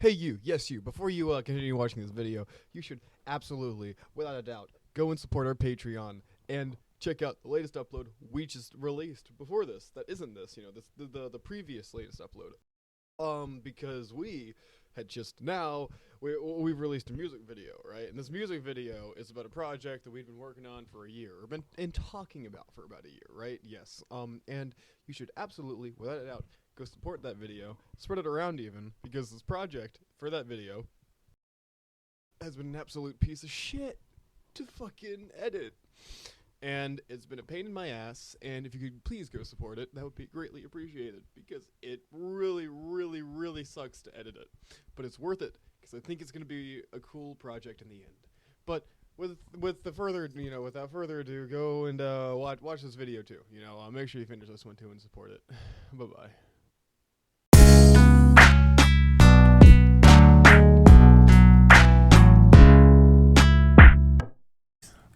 Hey you, yes you, before you continue watching this video, you should absolutely, without a doubt, go and support our Patreon and check out the latest upload we just released before this. That isn't this, you know, this the previous latest upload. Because we had just now, we've released a music video, right? And this music video is about a project that we've been working on for a year, or been talking about for about a year, right? Yes. And you should absolutely, without a doubt, go support that video, spread it around even, because this project for that video has been an absolute piece of shit to fucking edit. And it's been a pain in my ass, and if you could please go support it, that would be greatly appreciated, because it really, really, really sucks to edit it. But it's worth it, because I think it's going to be a cool project in the end. But without further ado, go and watch this video too. You know, make sure you finish this one too and support it. Bye-bye.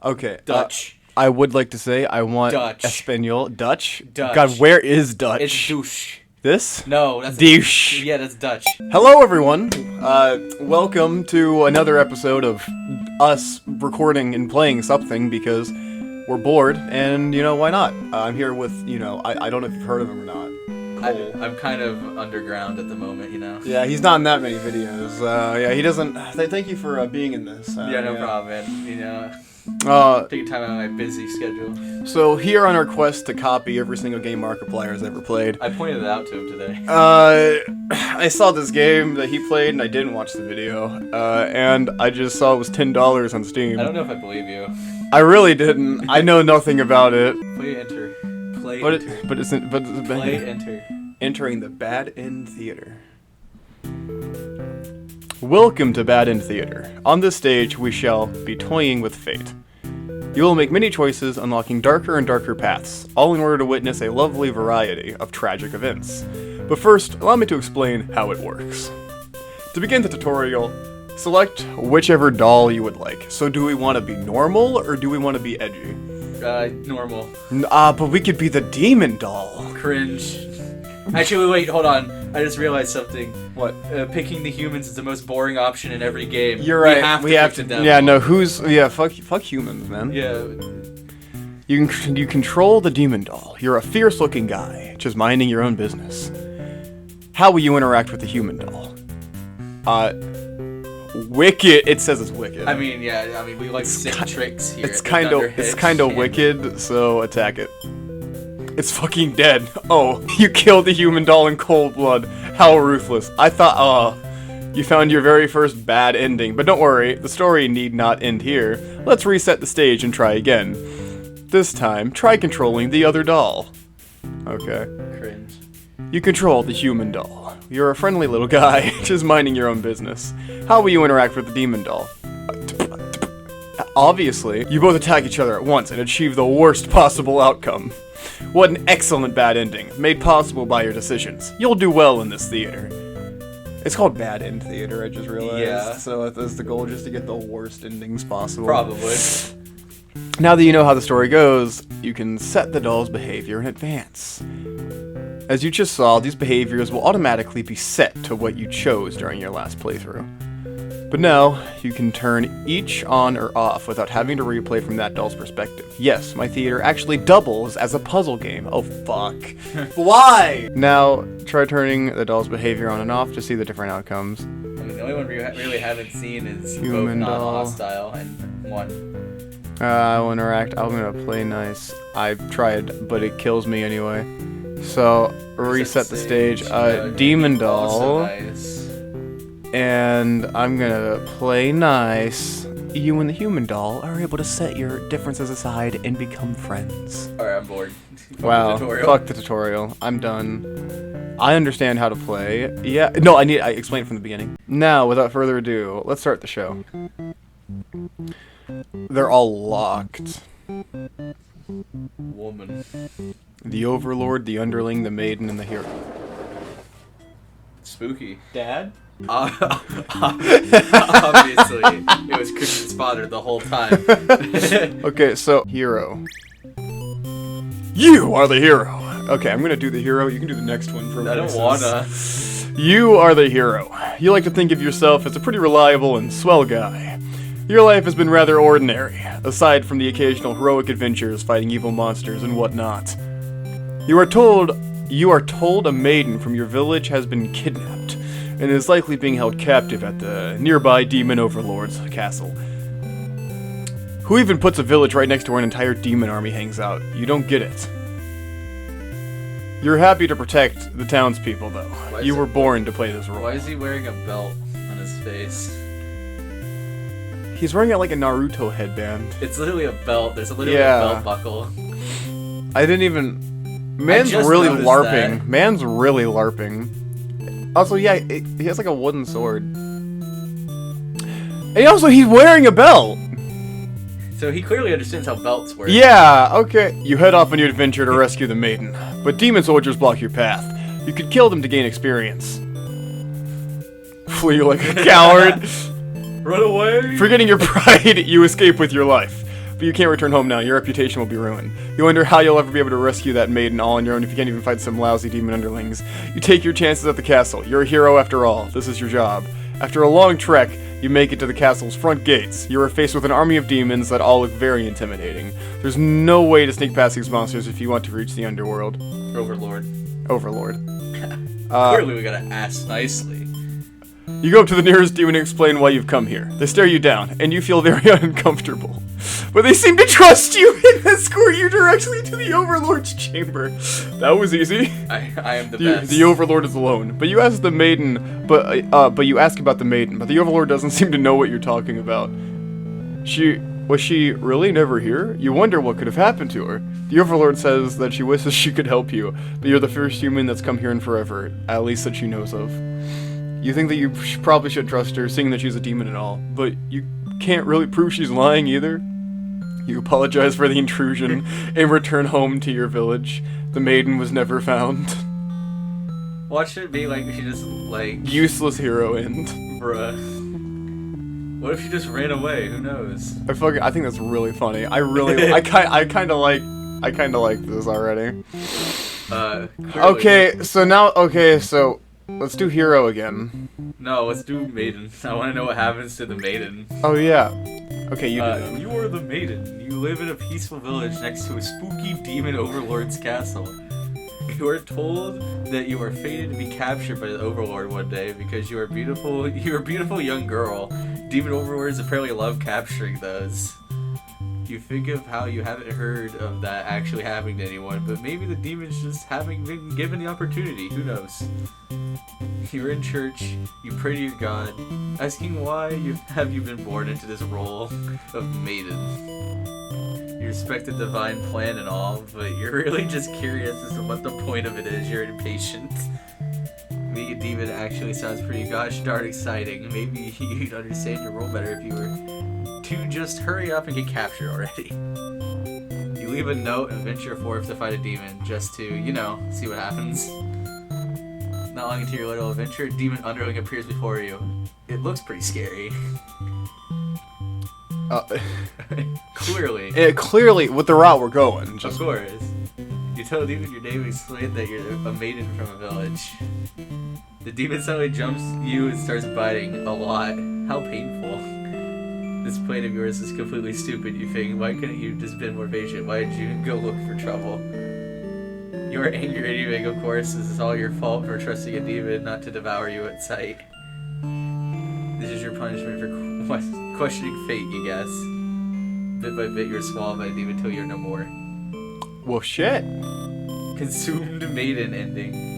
Okay. Dutch. I would like to say I want Dutch. Espanol. Dutch? Dutch. God, where is Dutch? It's douche. This? No, that's douche. Yeah, that's Dutch. Hello, everyone. Welcome to another episode of us recording and playing something because we're bored, and, you know, why not? I'm here with, you know, I don't know if you've heard of him or not. I'm kind of underground at the moment, you know? Yeah, he's not in that many videos. Yeah, he doesn't... Thank you for being in this. Yeah, no problem, man. You know... taking time out of my busy schedule. So here on our quest to copy every single game Markiplier has ever played, I pointed it out to him today. I saw this game that he played and I didn't watch the video, and I just saw it was $10 on Steam. I don't know if I believe you. I really didn't. I know nothing about it. Play enter. Play But enter. it's Play enter. Entering the Bad End Theater. Welcome to Bad End Theater. On this stage, we shall be toying with fate. You will make many choices, unlocking darker and darker paths, all in order to witness a lovely variety of tragic events. But first, allow me to explain how it works. To begin the tutorial, select whichever doll you would like. So do we want to be normal, or do we want to be edgy? Normal. But we could be the demon doll. Cringe. Actually, wait, hold on. I just realized something. What? Picking the humans is the most boring option in every game. You're right. We have to pick the devil. Yeah, no, fuck humans, man. Yeah. You control the demon doll. You're a fierce-looking guy, just minding your own business. How will you interact with the human doll? Wicked. It says it's wicked. I mean, yeah. I mean, we like sick tricks here. It's kind of wicked. So attack it. It's fucking dead. Oh, you killed the human doll in cold blood. How ruthless. I thought, you found your very first bad ending. But don't worry, the story need not end here. Let's reset the stage and try again. This time, try controlling the other doll. Okay. Cringe. You control the human doll. You're a friendly little guy, just minding your own business. How will you interact with the demon doll? Obviously, you both attack each other at once and achieve the worst possible outcome. What an excellent bad ending, made possible by your decisions. You'll do well in this theater. It's called Bad End Theater, I just realized. Yeah. So that's the goal, just to get the worst endings possible. Probably. Now that you know how the story goes, you can set the doll's behavior in advance. As you just saw, these behaviors will automatically be set to what you chose during your last playthrough. But now, you can turn each on or off without having to replay from that doll's perspective. Yes, my theater actually doubles as a puzzle game. Oh, fuck. Why? Now, try turning the doll's behavior on and off to see the different outcomes. I mean, the only one we really haven't seen is Human both doll. non-hostile and one. I will interact. I'm gonna play nice. I tried, but it kills me anyway. So, reset the stage. Demon doll. Also nice. And I'm gonna play nice. You and the human doll are able to set your differences aside and become friends. Alright, I'm bored. Wow, fuck the tutorial. I'm done. I understand how to play. Yeah, no, I explained from the beginning. Now, without further ado, let's start the show. They're all locked. Woman. The Overlord, the Underling, the Maiden, and the hero. Spooky. Dad? Obviously, it was Christian's father the whole time. Okay, so, hero. You are the hero! Okay, I'm gonna do the hero, you can do the next one for me. I don't wanna. You are the hero. You like to think of yourself as a pretty reliable and swell guy. Your life has been rather ordinary, aside from the occasional heroic adventures fighting evil monsters and whatnot. You are told a maiden from your village has been kidnapped, and is likely being held captive at the nearby demon overlord's castle. Who even puts a village right next to where an entire demon army hangs out? You don't get it. You're happy to protect the townspeople, though. You were born to play this role. Why is he wearing a belt on his face? He's wearing it like a Naruto headband. It's literally a belt. There's literally a belt buckle. I didn't even... Man's really LARPing. That. Man's really LARPing. Also, yeah, he has like a wooden sword. And he's wearing a belt! So he clearly understands how belts work. Yeah, okay. You head off on your adventure to rescue the maiden, but demon soldiers block your path. You could kill them to gain experience. Flee like a coward. Run away! Forgetting your pride, you escape with your life. But you can't return home now, your reputation will be ruined. You wonder how you'll ever be able to rescue that maiden all on your own if you can't even fight some lousy demon underlings. You take your chances at the castle. You're a hero after all. This is your job. After a long trek, you make it to the castle's front gates. You are faced with an army of demons that all look very intimidating. There's no way to sneak past these monsters if you want to reach the underworld. Overlord. Clearly we gotta ask nicely. You go up to the nearest demon and explain why you've come here. They stare you down, and you feel very uncomfortable. But they seem to trust you and escort you directly to the Overlord's chamber. That was easy. I am the best. The Overlord is alone. But you ask the maiden, but you ask about the maiden, but the Overlord doesn't seem to know what you're talking about. Was she really never here? You wonder what could have happened to her. The Overlord says that she wishes she could help you, but you're the first human that's come here in forever, at least that she knows of. You think that you probably should trust her, seeing that she's a demon and all, but you can't really prove she's lying either. You apologize for the intrusion and return home to your village. The maiden was never found. Watch it be like she just, like... Useless hero end. Bruh. What if she just ran away? Who knows? I think that's really funny. I kind of like this already. Okay, so let's do hero again. No, let's do maiden. I want to know what happens to the maiden. Oh yeah. Okay, you do that. You are the maiden. You live in a peaceful village next to a spooky demon overlord's castle. You are told that you are fated to be captured by the Overlord one day because you are beautiful. You're a beautiful young girl. Demon overlords apparently love capturing those. You think of how you haven't heard of that actually happening to anyone, but maybe the demons just haven't been given the opportunity. Who knows? You're in church, you pray to your God, asking why have you been born into this role of maiden. You respect the divine plan and all, but you're really just curious as to what the point of it is. You're impatient. Being a demon actually sounds pretty gosh darn exciting. Maybe you'd understand your role better if you were to just hurry up and get captured already. You leave a note and venture forth to fight a demon just to, you know, see what happens. Not long into your little adventure, demon Underling appears before you. It looks pretty scary. Clearly, with the route we're going. Of course. You tell the demon your name and explain that you're a maiden from a village. The demon suddenly jumps you and starts biting a lot. How painful. This plan of yours is completely stupid, you think. Why couldn't you just been more patient? Why did you go look for trouble? You are angry anyway, of course. This is all your fault for trusting a demon not to devour you at sight. This is your punishment for questioning fate, you guess. Bit by bit, you're swallowed by a demon till you're no more. Well, shit. Consumed maiden ending.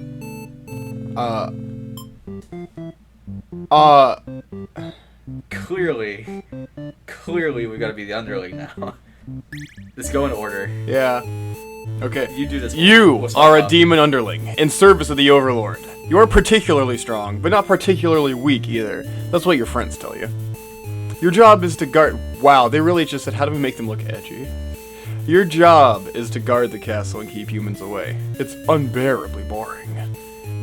Clearly, we gotta be the Underling now. Let's go in order. Yeah. Okay. You do this. You are a demon Underling, in service of the Overlord. You are particularly strong, but not particularly weak either. That's what your friends tell you. Your job is to guard... Wow, they really just said, how do we make them look edgy? Your job is to guard the castle and keep humans away. It's unbearably boring.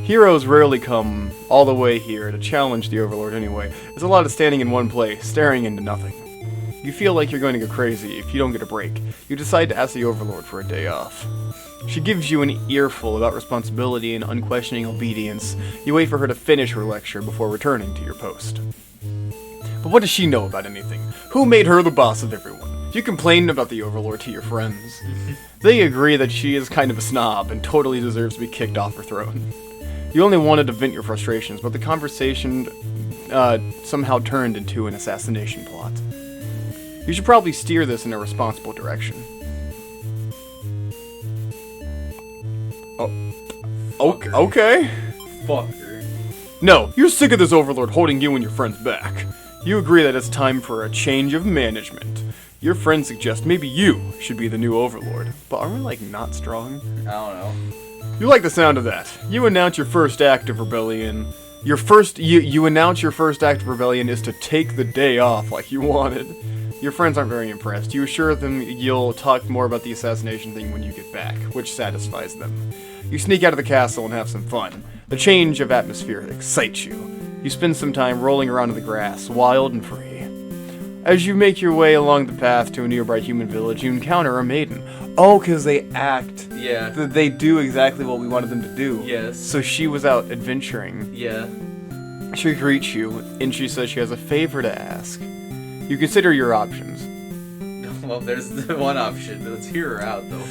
Heroes rarely come all the way here to challenge the Overlord anyway. It's a lot of standing in one place, staring into nothing. You feel like you're going to go crazy if you don't get a break. You decide to ask the Overlord for a day off. She gives you an earful about responsibility and unquestioning obedience. You wait for her to finish her lecture before returning to your post. But what does she know about anything? Who made her the boss of everyone? You complain about the Overlord to your friends. They agree that she is kind of a snob and totally deserves to be kicked off her throne. You only wanted to vent your frustrations, but the conversation somehow turned into an assassination plot. You should probably steer this in a responsible direction. Oh, okay. Fucker. No, you're sick of this Overlord holding you and your friends back. You agree that it's time for a change of management. Your friends suggest maybe you should be the new Overlord. But aren't we, like, not strong? I don't know. You like the sound of that. You announce your first act of rebellion. You announce your first act of rebellion is to take the day off like you wanted. Your friends aren't very impressed. You assure them you'll talk more about the assassination thing when you get back, which satisfies them. You sneak out of the castle and have some fun. The change of atmosphere excites you. You spend some time rolling around in the grass, wild and free. As you make your way along the path to a nearby human village, you encounter a maiden. Oh, because they act. Yeah. They do exactly what we wanted them to do. Yes. So she was out adventuring. Yeah. She greets you, and she says she has a favor to ask. You consider your options. Well, there's the one option. Let's hear her out, though.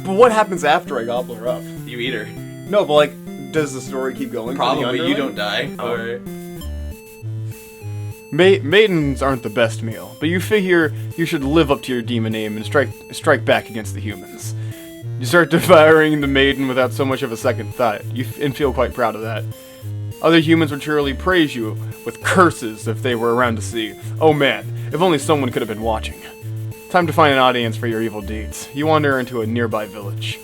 But what happens after I gobble her up? You eat her. No, but like, does the story keep going? for the Probably. You Underling? don't die. Oh. Alright. Maidens aren't the best meal, but you figure you should live up to your demon name and strike back against the humans. You start devouring the maiden without so much of a second thought, and feel quite proud of that. Other humans would surely praise you with curses if they were around to see. Oh man, if only someone could have been watching. Time to find an audience for your evil deeds. You wander into a nearby village.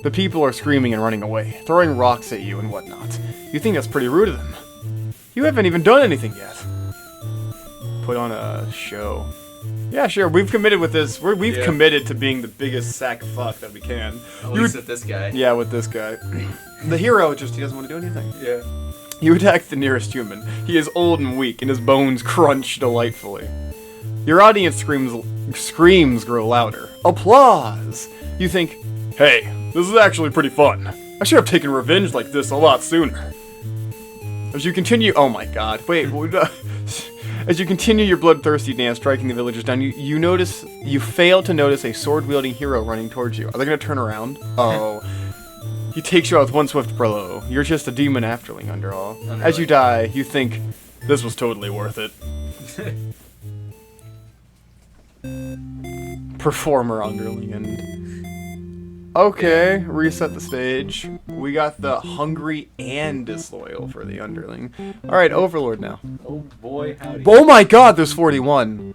The people are screaming and running away, throwing rocks at you and whatnot. You think that's pretty rude of them. You haven't even done anything yet. Put on a show. Yeah, sure, we've committed with this. We've committed to being the biggest sack of fuck that we can. At least with this guy. Yeah, with this guy. The hero he doesn't want to do anything. Yeah. You attack the nearest human. He is old and weak, and his bones crunch delightfully. Your audience screams grow louder. Applause! You think, hey, this is actually pretty fun. I should have taken revenge like this a lot sooner. As you continue, oh my god, wait, as you continue your bloodthirsty dance, striking the villagers down, you fail to notice a sword-wielding hero running towards you. Are they gonna turn around? Oh. He takes you out with one swift blow. You're just a demon afterling, under all. As you die, you think, this was totally worth it. Performer Underling and... Okay, reset the stage. We got the hungry and disloyal for the Underling. Alright, Overlord now. Oh boy, howdy. Oh my god, there's 41!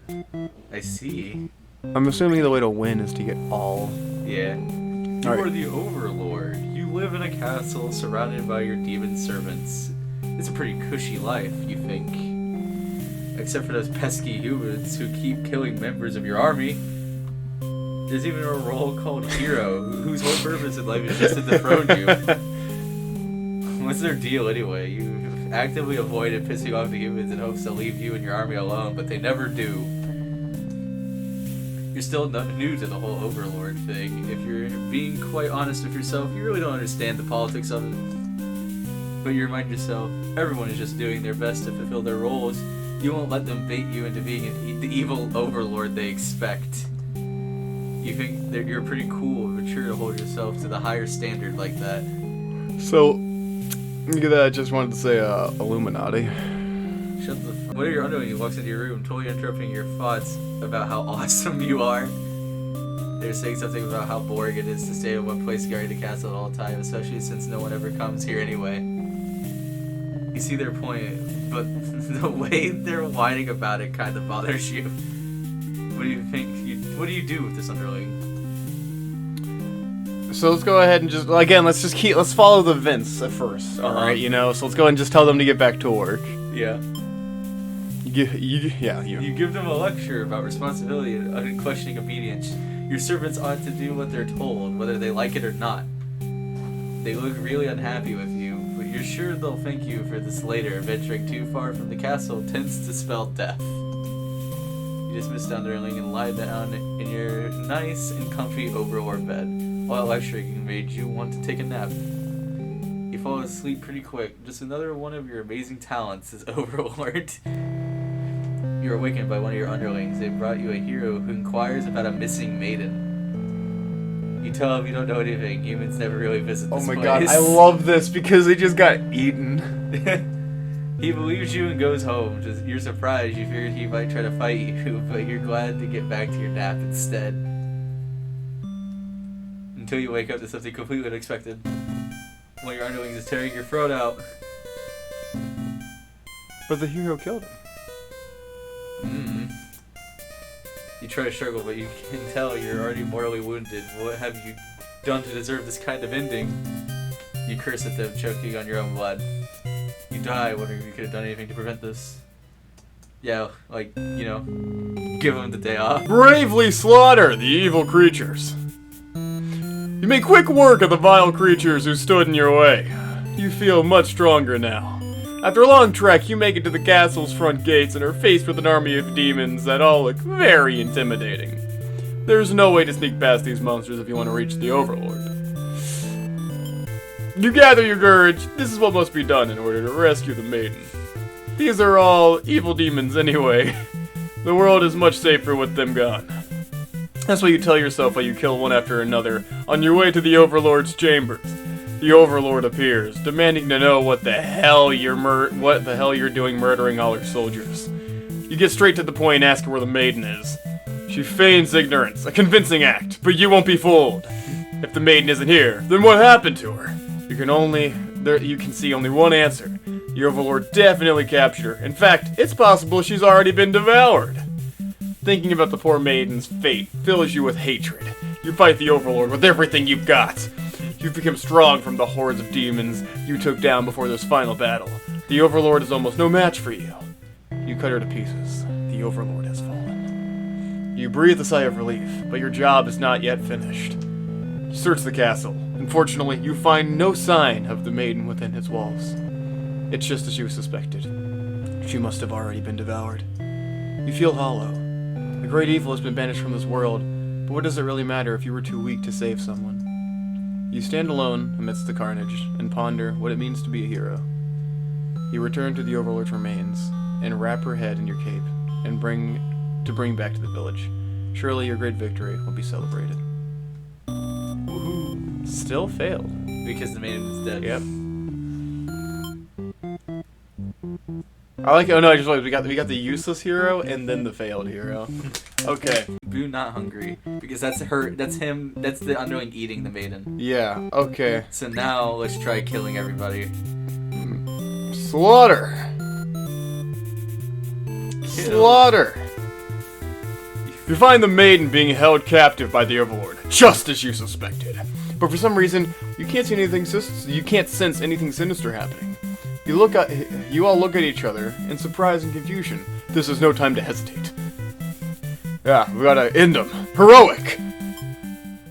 I see. I'm assuming the way to win is to get all. Yeah. You Alright. are the Overlord. You live in a castle surrounded by your demon servants. It's a pretty cushy life, you think. Except for those pesky humans who keep killing members of your army. There's even a role called Hero, whose whole purpose in life is just to dethrone you. What's their deal anyway? You actively avoided pissing off the humans in hopes they'll leave you and your army alone, but they never do. You're still new to the whole Overlord thing. If you're being quite honest with yourself, you really don't understand the politics of it. But you remind yourself, everyone is just doing their best to fulfill their roles. You won't let them bait you into being the evil Overlord they expect. You think that you're pretty cool and mature to hold yourself to the higher standard like that. So, look at that, I just wanted to say, Illuminati. Shut the f***. What are your Underling? He walks into your room, totally interrupting your thoughts about how awesome you are. They're saying something about how boring it is to stay in one place guarding the castle at all time, especially since no one ever comes here anyway. You see their point, but the way they're whining about it kind of bothers you. What do you think? What do you do with this Underling? So let's go ahead and just, again, let's follow the events at first, alright, you know? So let's go ahead and just tell them to get back to work. Yeah. You give them a lecture about responsibility and unquestioning obedience. Your servants ought to do what they're told, whether they like it or not. They look really unhappy with you, but you're sure they'll thank you for this later. Venturing too far from the castle tends to spell death. You dismiss the Underling and lie down in your nice and comfy Overlord bed, while lecturing made you want to take a nap. You fall asleep pretty quick. Just another one of your amazing talents is Overlord. You're awakened by one of your underlings. They brought you a hero who inquires about a missing maiden. You tell him you don't know anything. Humans never really visit this Oh my place. god, I love this because they just got eaten. He believes you and goes home. You're surprised. You figured he might try to fight you, but you're glad to get back to your nap instead. Until you wake up to something completely unexpected. One of your underlings is tearing your throat out. But the hero killed him. You try to struggle, but you can tell you're already mortally wounded. What have you done to deserve this kind of ending? You curse at them, choking on your own blood. You die, wondering if you could have done anything to prevent this. Yeah, like, you know, give them the day off. Bravely slaughter the evil creatures. You make quick work of the vile creatures who stood in your way. You feel much stronger now. After a long trek, you make it to the castle's front gates and are faced with an army of demons that all look very intimidating. There's no way to sneak past these monsters if you want to reach the Overlord. You gather your courage. This is what must be done in order to rescue the Maiden. These are all evil demons anyway. The world is much safer with them gone. That's what you tell yourself while you kill one after another on your way to the Overlord's chambers. The Overlord appears, demanding to know what the hell you're doing murdering all her soldiers. You get straight to the point and ask her where the Maiden is. She feigns ignorance, a convincing act, but you won't be fooled. If the Maiden isn't here, then what happened to her? You can see only one answer. The Overlord definitely captured her. In fact, it's possible she's already been devoured. Thinking about the poor Maiden's fate fills you with hatred. You fight the Overlord with everything you've got. You've become strong from the hordes of demons you took down before this final battle. The Overlord is almost no match for you. You cut her to pieces. The Overlord has fallen. You breathe a sigh of relief, but your job is not yet finished. You search the castle. Unfortunately, you find no sign of the Maiden within its walls. It's just as you suspected. She must have already been devoured. You feel hollow. The great evil has been banished from this world, but what does it really matter if you were too weak to save someone? You stand alone amidst the carnage and ponder what it means to be a hero. You return to the Overlord's remains and wrap her head in your cape and bring back to the village. Surely your great victory will be celebrated. Woohoo! Still failed. Because the Maiden is dead. Yep. I like. Oh no! I just like we got the useless hero and then the failed hero. Okay. Boo not hungry because that's her. That's him. That's the Underling eating the Maiden. Yeah. Okay. So now let's try killing everybody. Slaughter. Slaughter. You find the Maiden being held captive by the Overlord, just as you suspected. But for some reason, you can't see anything. You can't sense anything sinister happening. You all look at each other in surprise and confusion. This is no time to hesitate. Yeah, we gotta end him. Heroic!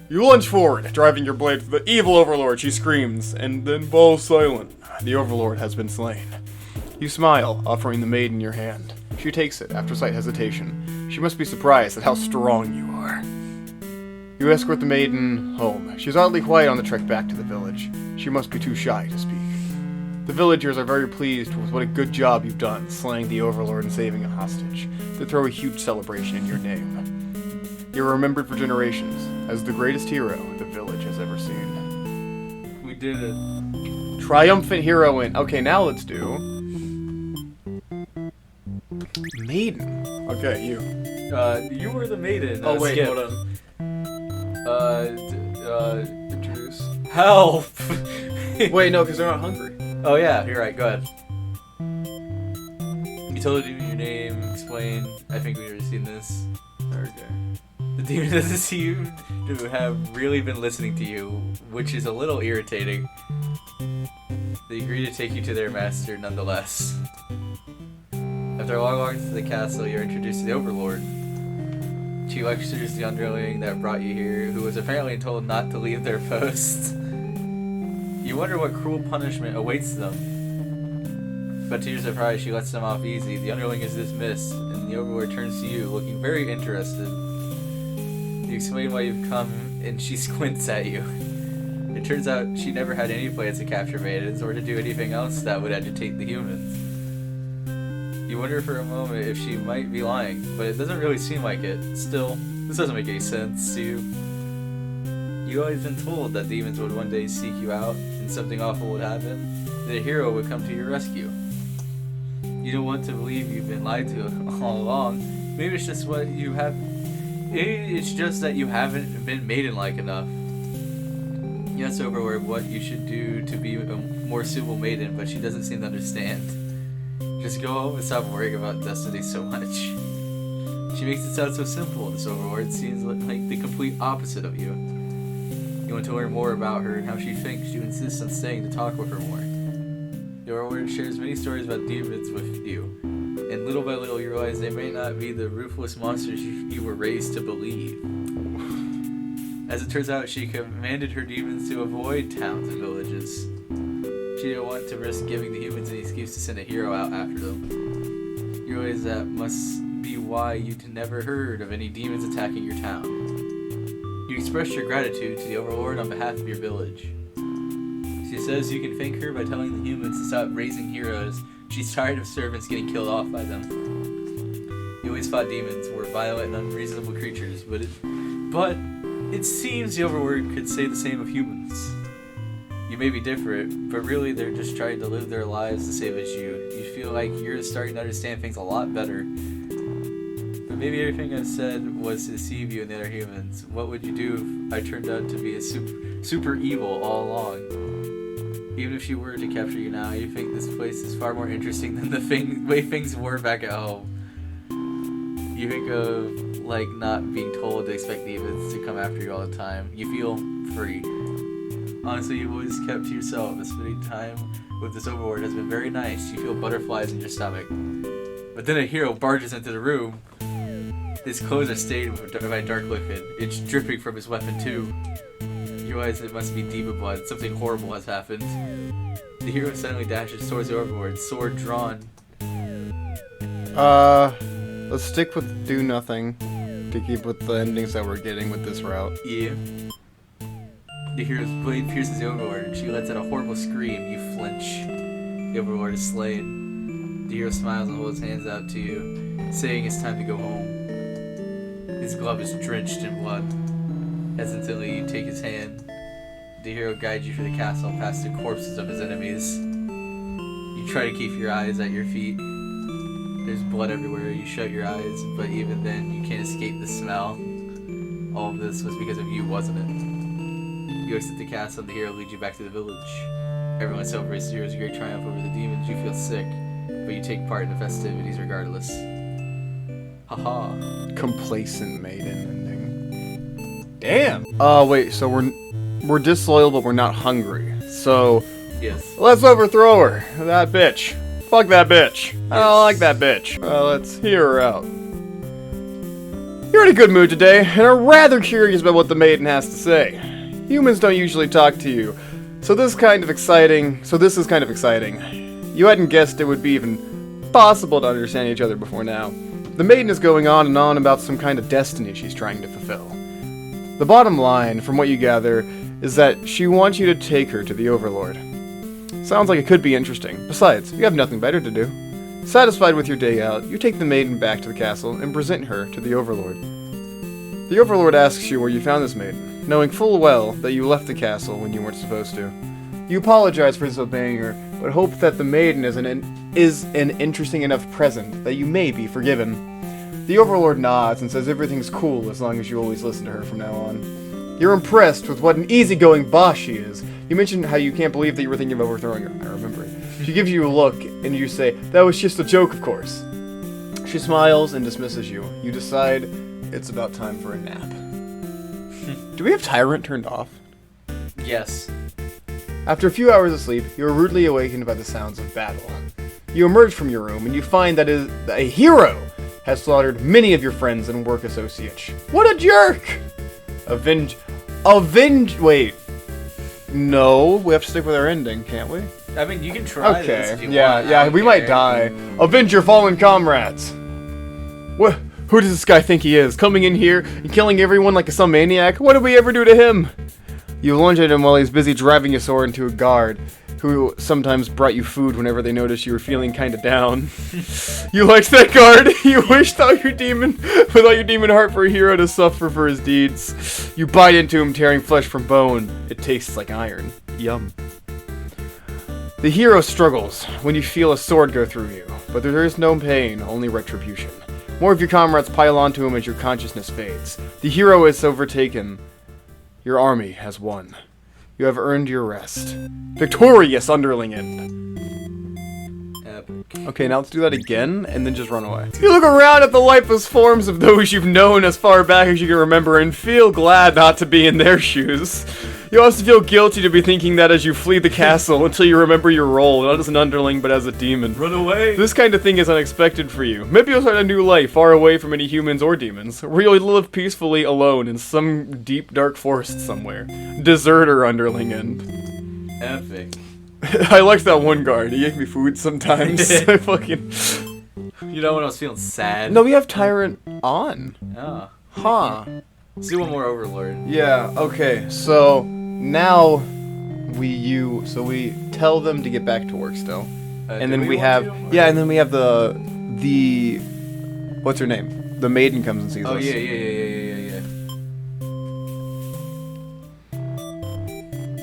You lunge forward, driving your blade for the evil Overlord, she screams, and then falls silent. The Overlord has been slain. You smile, offering the Maiden your hand. She takes it, after slight hesitation. She must be surprised at how strong you are. You escort the Maiden home. She's oddly quiet on the trek back to the village. She must be too shy to speak. The villagers are very pleased with what a good job you've done, slaying the Overlord and saving a hostage. They throw a huge celebration in your name. You're remembered for generations as the greatest hero the village has ever seen. We did it. Triumphant hero win. Okay, now let's do Maiden. Okay, you. You were the Maiden. Oh wait, Skip. hold on. Introduce. Help! Wait, no, because they're not hungry. Oh yeah, you're right. Go ahead. You told him your name. Explain. I think we've already seen this. Okay. The demon doesn't seem to have really been listening to you, which is a little irritating. They agree to take you to their master nonetheless. After a long walk to the castle, you're introduced to the Overlord. She lectures the Underling that brought you here, who was apparently told not to leave their post. You wonder what cruel punishment awaits them. But to your surprise, she lets them off easy. The Underling is dismissed, and the Overlord turns to you, looking very interested. You explain why you've come, and she squints at you. It turns out she never had any plans to capture Maidens, or to do anything else that would agitate the humans. You wonder for a moment if she might be lying, but it doesn't really seem like it. Still, this doesn't make any sense to you. You've always been told that demons would one day seek you out, and something awful would happen. The hero would come to your rescue. You don't want to believe you've been lied to all along. Maybe it's just what you have. It's just that you haven't been maiden-like enough. Yes, Overlord, what you should do to be a more suitable maiden, but she doesn't seem to understand. Just go home and stop worrying about destiny so much. She makes it sound so simple. This Overlord seems like the complete opposite of you. You want to learn more about her and how she thinks. You insist on staying to talk with her more. The Overlord shares many stories about demons with you, and little by little you realize they may not be the ruthless monsters you were raised to believe. As it turns out, she commanded her demons to avoid towns and villages. She didn't want to risk giving the humans any excuse to send a hero out after them. You realize that must be why you'd never heard of any demons attacking your town. You express your gratitude to the Overlord on behalf of your village. She says you can thank her by telling the humans to stop raising heroes. She's tired of servants getting killed off by them. You always thought demons were violent and unreasonable creatures, but it seems the Overlord could say the same of humans. You may be different, but really they're just trying to live their lives the same as you. You feel like you're starting to understand things a lot better. But maybe everything I've said was to deceive you and the other humans. What would you do if I turned out to be a super evil all along? Even if she were to capture you now, you think this place is far more interesting than the way things were back at home. You think of, like, not being told to expect demons to come after you all the time. You feel free. Honestly, you've always kept to yourself, but spending time with this Overlord has been very nice. You feel butterflies in your stomach. But then a hero barges into the room. His clothes are stained by dark liquid. It's dripping from his weapon, too. You realize it must be demon blood. Something horrible has happened. The hero suddenly dashes towards the Overlord, sword drawn. Let's stick with do nothing to keep with the endings that we're getting with this route. Yeah. The hero's blade pierces the Overlord, and she lets out a horrible scream. You flinch. The Overlord is slain. The hero smiles and holds his hands out to you, saying it's time to go home. His glove is drenched in blood. Hesitantly, you take his hand. The hero guides you through the castle past the corpses of his enemies. You try to keep your eyes at your feet. There's blood everywhere. You shut your eyes, but even then, you can't escape the smell. All of this was because of you, wasn't it? You exit the castle, and the hero leads you back to the village. Everyone celebrates the hero's great triumph over the demons. You feel sick, but you take part in the festivities regardless. Haha. Complacent maiden ending. Damn. Wait. So we're disloyal, but we're not hungry. So Yes. let's overthrow her. That bitch. Fuck that bitch. I don't like that bitch. Let's hear her out. You're in a good mood today, and are rather curious about what the maiden has to say. Humans don't usually talk to you, so this is kind of exciting. You hadn't guessed it would be even possible to understand each other before now. The maiden is going on and on about some kind of destiny she's trying to fulfill. The bottom line, from what you gather, is that she wants you to take her to the Overlord. Sounds like it could be interesting. Besides, you have nothing better to do. Satisfied with your day out, you take the maiden back to the castle and present her to the Overlord. The Overlord asks you where you found this maiden, knowing full well that you left the castle when you weren't supposed to. You apologize for disobeying her, but hope that the maiden is an interesting enough present that you may be forgiven. The Overlord nods and says everything's cool as long as you always listen to her from now on. You're impressed with what an easygoing boss she is. You mentioned how you can't believe that you were thinking of overthrowing her. I remember it. She gives you a look, and you say, "That was just a joke, of course." She smiles and dismisses you. You decide it's about time for a nap. Do we have Tyrant turned off? Yes. After a few hours of sleep, you are rudely awakened by the sounds of battle. You emerge from your room, and you find that a hero has slaughtered many of your friends and work associates. What a jerk! Wait. No, we have to stick with our ending, can't we? I mean, you can try this if Okay. you Yeah, want. I yeah, don't we might care. die. Avenge your fallen comrades. What? Who does this guy think he is? Coming in here and killing everyone like some maniac? What did we ever do to him? You lunge at him while he's busy driving a sword into a guard, who sometimes brought you food whenever they noticed you were feeling kinda down. You liked that guard. You wished out your demon, with all your demon heart for a hero to suffer for his deeds. You bite into him, tearing flesh from bone. It tastes like iron. Yum. The hero struggles when you feel a sword go through you, but there is no pain, only retribution. More of your comrades pile onto him as your consciousness fades. The hero is overtaken. Your army has won. You have earned your rest. Victorious, Underling end. Epic. Okay, now let's do that again, and then just run away. You look around at the lifeless forms of those you've known as far back as you can remember, and feel glad not to be in their shoes. You also feel guilty to be thinking that as you flee the castle until you remember your role, not as an underling, but as a demon. Run away! This kind of thing is unexpected for you. Maybe you'll start a new life, far away from any humans or demons, where you'll live peacefully alone in some deep, dark forest somewhere. Deserter Underling end. Epic. I liked that one guard. He gave me food sometimes. I fucking... You know when I was feeling sad? No, we have Tyrant on. Oh. Huh. Let's do one more Overlord. Yeah, okay. So, now we tell them to get back to work still. And then we have... Yeah, and then we have the... What's her name? The Maiden comes and sees us. Oh, yeah.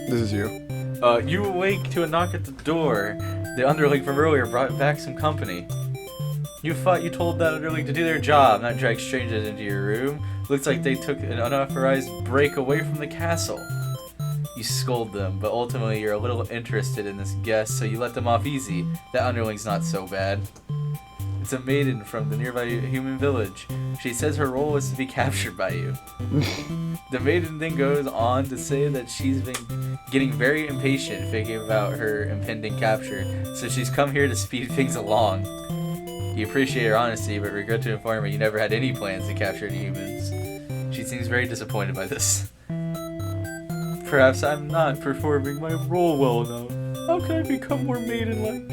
This is you. You awake to a knock at the door. The Underling from earlier brought back some company. You told that Underling to do their job, not drag strangers into your room. Looks like they took an unauthorized break away from the castle. You scold them, but ultimately you're a little interested in this guest, so you let them off easy. That Underling's not so bad. It's a maiden from the nearby human village. She says her role is to be captured by you. The maiden then goes on to say that she's been getting very impatient thinking about her impending capture, so she's come here to speed things along. You appreciate her honesty, but regret to inform her you never had any plans to capture any humans. She seems very disappointed by this. Perhaps I'm not performing my role well enough. How can I become more maiden-like?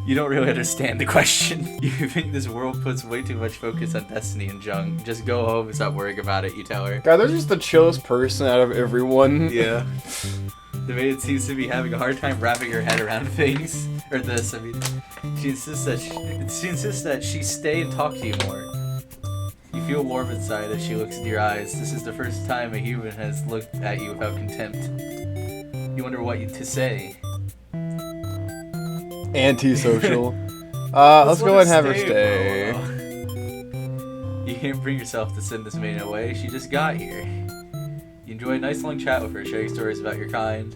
You don't really understand the question. You think this world puts way too much focus on destiny and junk. Just go home and stop worrying about it, you tell her. God, they're just the chillest person out of everyone. Yeah. The maiden seems to be having a hard time wrapping her head around things. Or this, I mean. She insists that she stay and talk to you more. You feel warm inside as she looks into your eyes. This is the first time a human has looked at you without contempt. You wonder what to say. Antisocial. Let's go and have her for a stay. while. You can't bring yourself to send this maiden away. She just got here. You enjoy a nice long chat with her, sharing stories about your kind.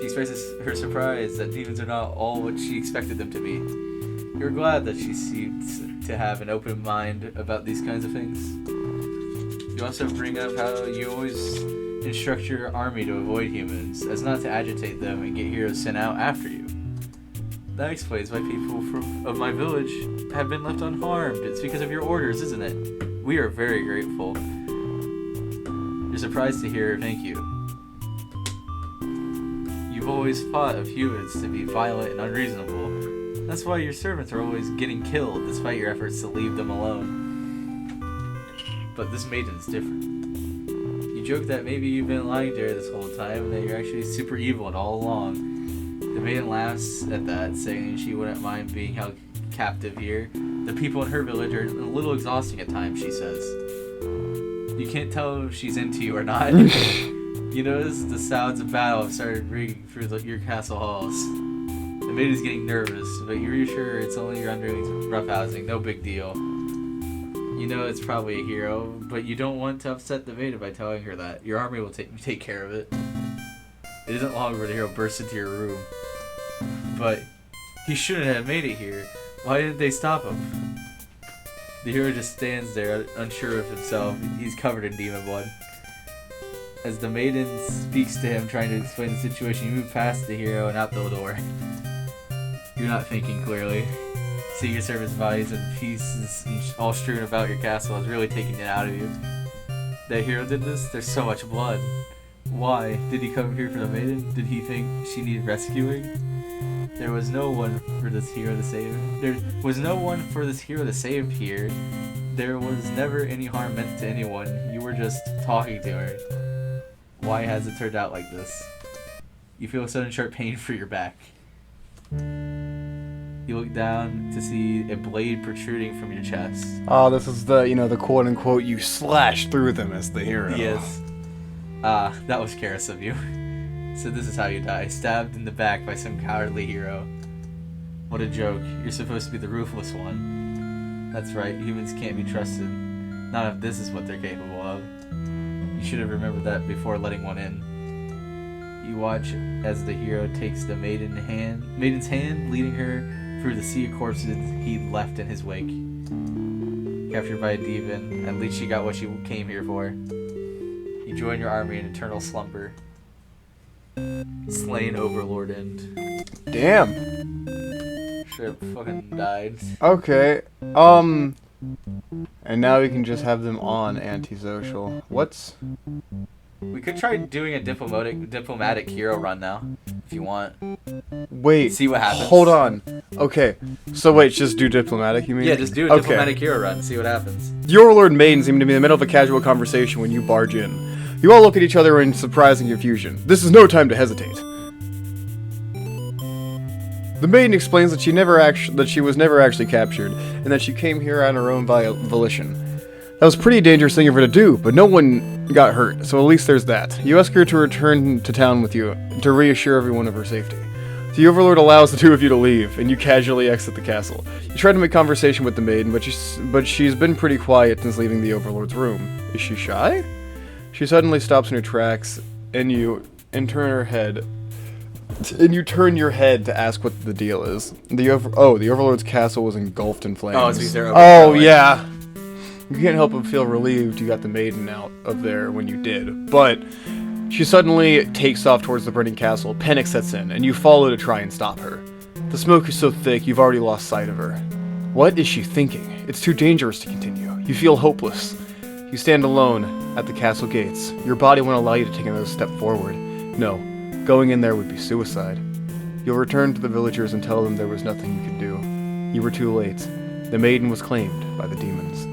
She expresses her surprise that demons are not all what she expected them to be. You're glad that she seems to have an open mind about these kinds of things. You also bring up how you always instruct your army to avoid humans, as not to agitate them and get heroes sent out after you. That explains why people of my village have been left unharmed. It's because of your orders, isn't it? We are very grateful. You're surprised to hear thank you. You've always thought of humans to be violent and unreasonable. That's why your servants are always getting killed, despite your efforts to leave them alone. But this maiden's different. You joke that maybe you've been lying to her this whole time, and that you're actually super evil and all along. The maiden laughs at that, saying she wouldn't mind being held captive here. The people in her village are a little exhausting at times, she says. You can't tell if she's into you or not. You notice the sounds of battle have started ringing through your castle halls. The maiden's getting nervous, but you reassure her it's only your underling's roughhousing, no big deal. You know it's probably a hero, but you don't want to upset the maiden by telling her that. Your army will take care of it. It isn't long before the hero bursts into your room. But he shouldn't have made it here. Why didn't they stop him? The hero just stands there, unsure of himself. He's covered in demon blood. As the maiden speaks to him, trying to explain the situation, you move past the hero and out the door. You're not thinking clearly. Seeing your servant's bodies and pieces all strewn about your castle is really taking it out of you. That hero did this? There's so much blood. Why? Did he come here for the maiden? Did he think she needed rescuing? There was no one for this hero to save. There was no one for this hero to save here. There was never any harm meant to anyone. You were just talking to her. Why has it turned out like this? You feel a sudden sharp pain for your back. You look down to see a blade protruding from your chest. Oh, this is the, the quote-unquote you slash through them as the hero. Yes. That was careless of you. So this is how you die, stabbed in the back by some cowardly hero. What a joke. You're supposed to be the ruthless one. That's right, humans can't be trusted. Not if this is what they're capable of. You should have remembered that before letting one in. You watch as the hero takes the maiden's hand, leading her through the sea of corpses he left in his wake. Captured by a demon, at least you got what you came here for. You join your army in eternal slumber. Slain Overlord end. Damn. Should have fucking died. Okay. And now we can just have them on antisocial. What's... We could try doing a diplomatic hero run now, if you want. Wait. See what happens. Hold on. Okay. So wait, just do diplomatic, you mean? Yeah, just do a diplomatic hero run, see what happens. The Overlord and Maiden seem to be in the middle of a casual conversation when you barge in. You all look at each other in surprising confusion. This is no time to hesitate. The Maiden explains that she was never actually captured, and that she came here on her own volition. That was pretty dangerous thing for her to do, but no one got hurt, so at least there's that. You ask her to return to town with you, to reassure everyone of her safety. The Overlord allows the two of you to leave, and you casually exit the castle. You try to make conversation with the Maiden, but she's been pretty quiet since leaving the Overlord's room. Is she shy? She suddenly stops in her tracks, and you turn your head to ask what the deal is. The Overlord's castle was engulfed in flames. Oh, so they're oh yeah. You can't help but feel relieved you got the Maiden out of there when you did. But she suddenly takes off towards the burning castle. Panic sets in, and you follow to try and stop her. The smoke is so thick, you've already lost sight of her. What is she thinking? It's too dangerous to continue. You feel hopeless. You stand alone at the castle gates. Your body won't allow you to take another step forward. No, going in there would be suicide. You'll return to the villagers and tell them there was nothing you could do. You were too late. The Maiden was claimed by the demons.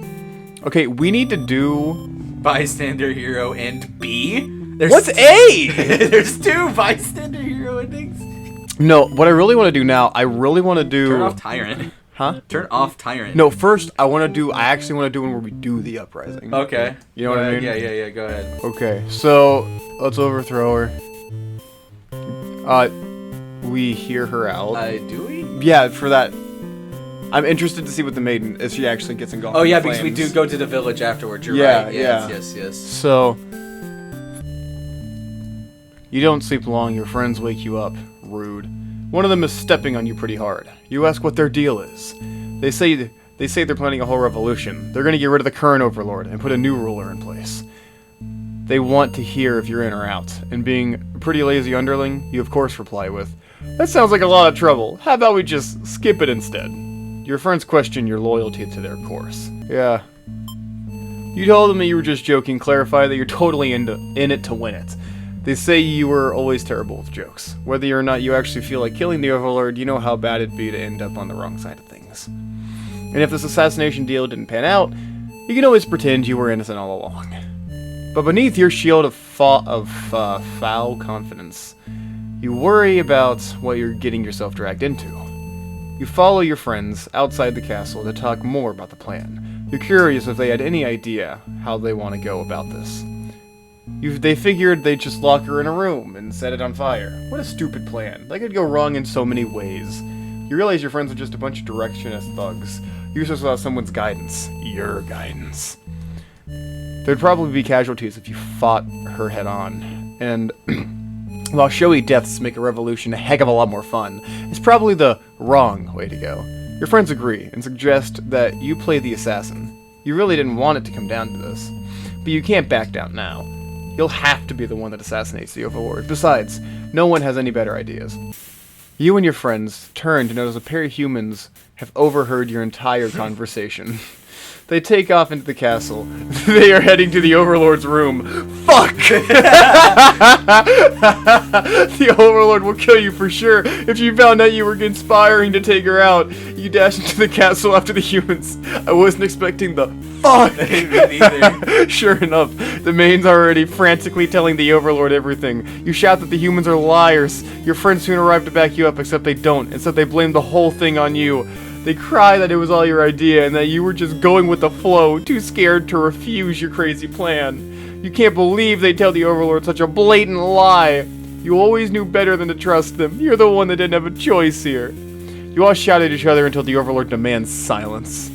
Okay, we need to do... Bystander hero and B? What's A? There's two bystander hero endings. No, what I really want to do now, I really want to do... Turn off Tyrant. Huh? Turn off Tyrant. No, first, I actually want to do one where we do the Uprising. Okay. You know what I mean? Yeah, go ahead. Okay, so, let's overthrow her. We hear her out. Do we? Yeah, for that... I'm interested to see what the Maiden, if she actually gets engulfed. Oh yeah, in because we flames. do go to the village afterwards. You're Yeah, right. yeah. Yes. So, you don't sleep long. Your friends wake you up. Rude. One of them is stepping on you pretty hard. You ask what their deal is. They say they're planning a whole revolution. They're going to get rid of the current Overlord and put a new ruler in place. They want to hear if you're in or out. And being a pretty lazy underling, you of course reply with, "That sounds like a lot of trouble. How about we just skip it instead?" Your friends question your loyalty to their course. Yeah. You told them that you were just joking, clarify that you're totally in it to win it. They say you were always terrible with jokes. Whether or not you actually feel like killing the Overlord, you know how bad it'd be to end up on the wrong side of things. And if this assassination deal didn't pan out, you can always pretend you were innocent all along. But beneath your shield of foul confidence, you worry about what you're getting yourself dragged into. You follow your friends outside the castle to talk more about the plan. You're curious if they had any idea how they want to go about this. They figured they'd just lock her in a room and set it on fire. What a stupid plan. That could go wrong in so many ways. You realize your friends are just a bunch of directionist thugs, useless without someone's guidance. Your guidance. There'd probably be casualties if you fought her head on. And while showy deaths make a revolution a heck of a lot more fun, it's probably the wrong way to go. Your friends agree and suggest that you play the assassin. You really didn't want it to come down to this, but you can't back down now. You'll have to be the one that assassinates the Overlord. Besides, no one has any better ideas. You and your friends turn to notice a pair of humans have overheard your entire conversation. They take off into the castle. They are heading to the Overlord's room. Fuck! The Overlord will kill you for sure. If you found out you were conspiring to take her out, you dash into the castle after the humans. I wasn't expecting the fuck! Me neither. Sure enough, the Maiden's already frantically telling the Overlord everything. You shout that the humans are liars. Your friends soon arrive to back you up, except they don't. Instead, they blame the whole thing on you. They cry that it was all your idea and that you were just going with the flow, too scared to refuse your crazy plan. You can't believe they tell the Overlord such a blatant lie. You always knew better than to trust them. You're the one that didn't have a choice here. You all shout at each other until the Overlord demands silence.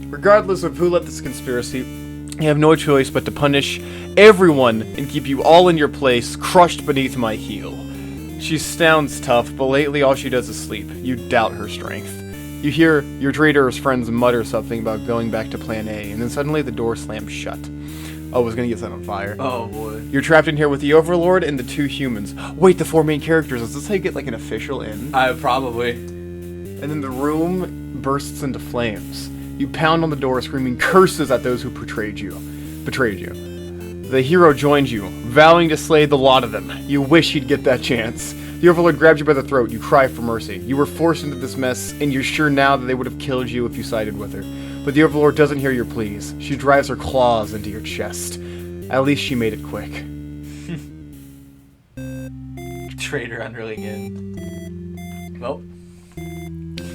Regardless of who led this conspiracy, you have no choice but to punish everyone and keep you all in your place, crushed beneath my heel. She sounds tough, but lately all she does is sleep. You doubt her strength. You hear your traitor's friends mutter something about going back to Plan A, and then suddenly the door slams shut. Oh, I was gonna get set on fire. Oh boy. You're trapped in here with the Overlord and the 2 humans. Wait, the 4 main characters. Is this how you get like an official end? Probably. And then the room bursts into flames. You pound on the door, screaming curses at those who betrayed you. The hero joins you, vowing to slay the lot of them. You wish he'd get that chance. The Overlord grabs you by the throat. You cry for mercy. You were forced into this mess, and you're sure now that they would have killed you if you sided with her. But the Overlord doesn't hear your pleas. She drives her claws into your chest. At least she made it quick. Traitor Underling in. Well,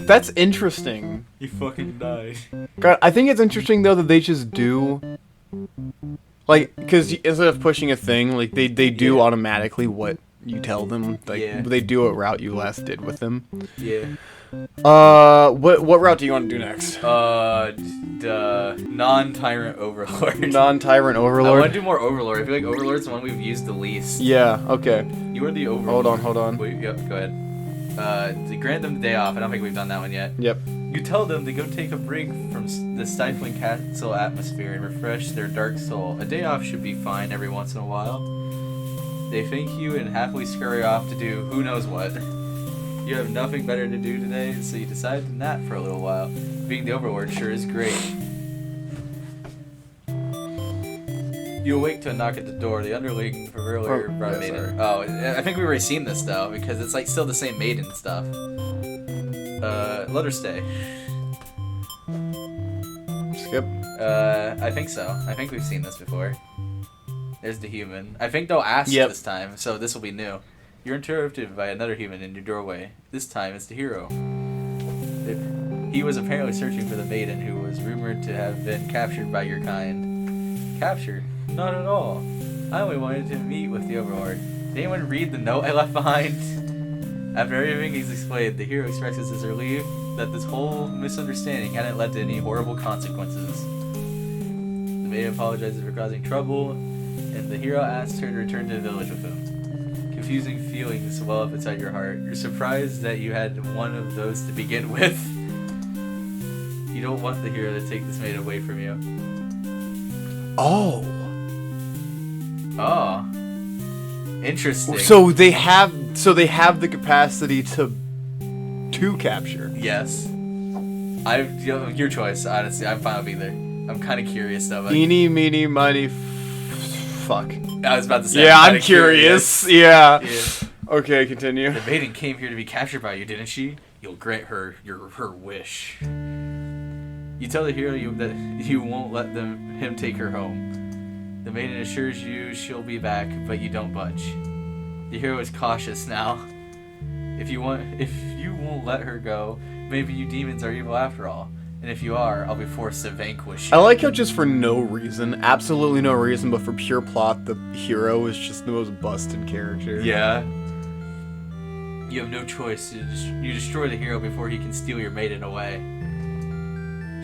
That's interesting. you fucking died. God, I think it's interesting though that they just do, like, because instead of pushing a thing, like they do Yeah. automatically what you tell them. Like Yeah. they do a route you last did with them. Yeah. What route do you want to do next? The non-tyrant Overlord. Non-tyrant I want Overlord. to do more Overlord. I feel like Overlord's the one we've used the least. Yeah. Okay. You are the Overlord. Hold on. Wait, yep, go ahead. To grant them the day off. I don't think we've done that one yet. Yep. You tell them to go take a break from the stifling castle atmosphere and refresh their dark soul. A day off should be fine every once in a while. They thank you and happily scurry off to do who knows what. You have nothing better to do today, so you decide to nap for a little while. Being the Overlord sure is great. You awake to a knock at the door. The Underling from earlier brought Maiden. Oh, I think we've already seen this though, because it's like still the same Maiden stuff. Let her stay. Skip. I think so. I think we've seen this before. There's the human. I think they'll ask Yep. this time, so this will be new. You're interrupted by another human in your doorway. This time it's the hero. He was apparently searching for the Maiden, who was rumored to have been captured by your kind. Captured? Not at all. I only wanted to meet with the Overlord. Did anyone read the note I left behind? After everything he's explained, the hero expresses his relief that this whole misunderstanding hadn't led to any horrible consequences. The Maiden apologizes for causing trouble, and the hero asks her to return to the village with him. Confusing feelings well up inside your heart. You're surprised that you had one of those to begin with. You don't want the hero to take this maid away from you. Oh. Oh. Interesting. So they have the capacity to capture. Yes. Your choice, honestly. I'm fine with either. I'm kind of curious though. But Eeny, meeny, miny, fuck. I was about to say. Yeah, I'm kinda curious. Yeah. Yeah. Okay, continue. The maiden came here to be captured by you, didn't she? You'll grant her her wish. You tell the hero that you won't let him take her home. The maiden assures you she'll be back, but you don't budge. The hero is cautious now. If you won't let her go, maybe you demons are evil after all. And if you are, I'll be forced to vanquish you. I like how just for no reason, absolutely no reason, but for pure plot, the hero is just the most busted character. Yeah. You have no choice. You destroy the hero before he can steal your maiden away.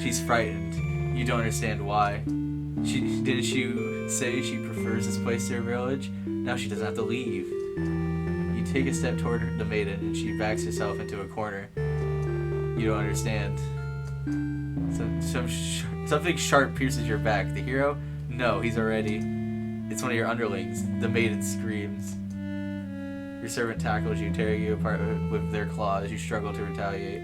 She's frightened. You don't understand why. Didn't she say she prefers this place to her village? Now she doesn't have to leave. You take a step toward the maiden and she backs herself into a corner. You don't understand. Something sharp pierces your back. The hero? No, he's already. It's one of your underlings. The maiden screams. Your servant tackles you, tearing you apart with their claws. You struggle to retaliate.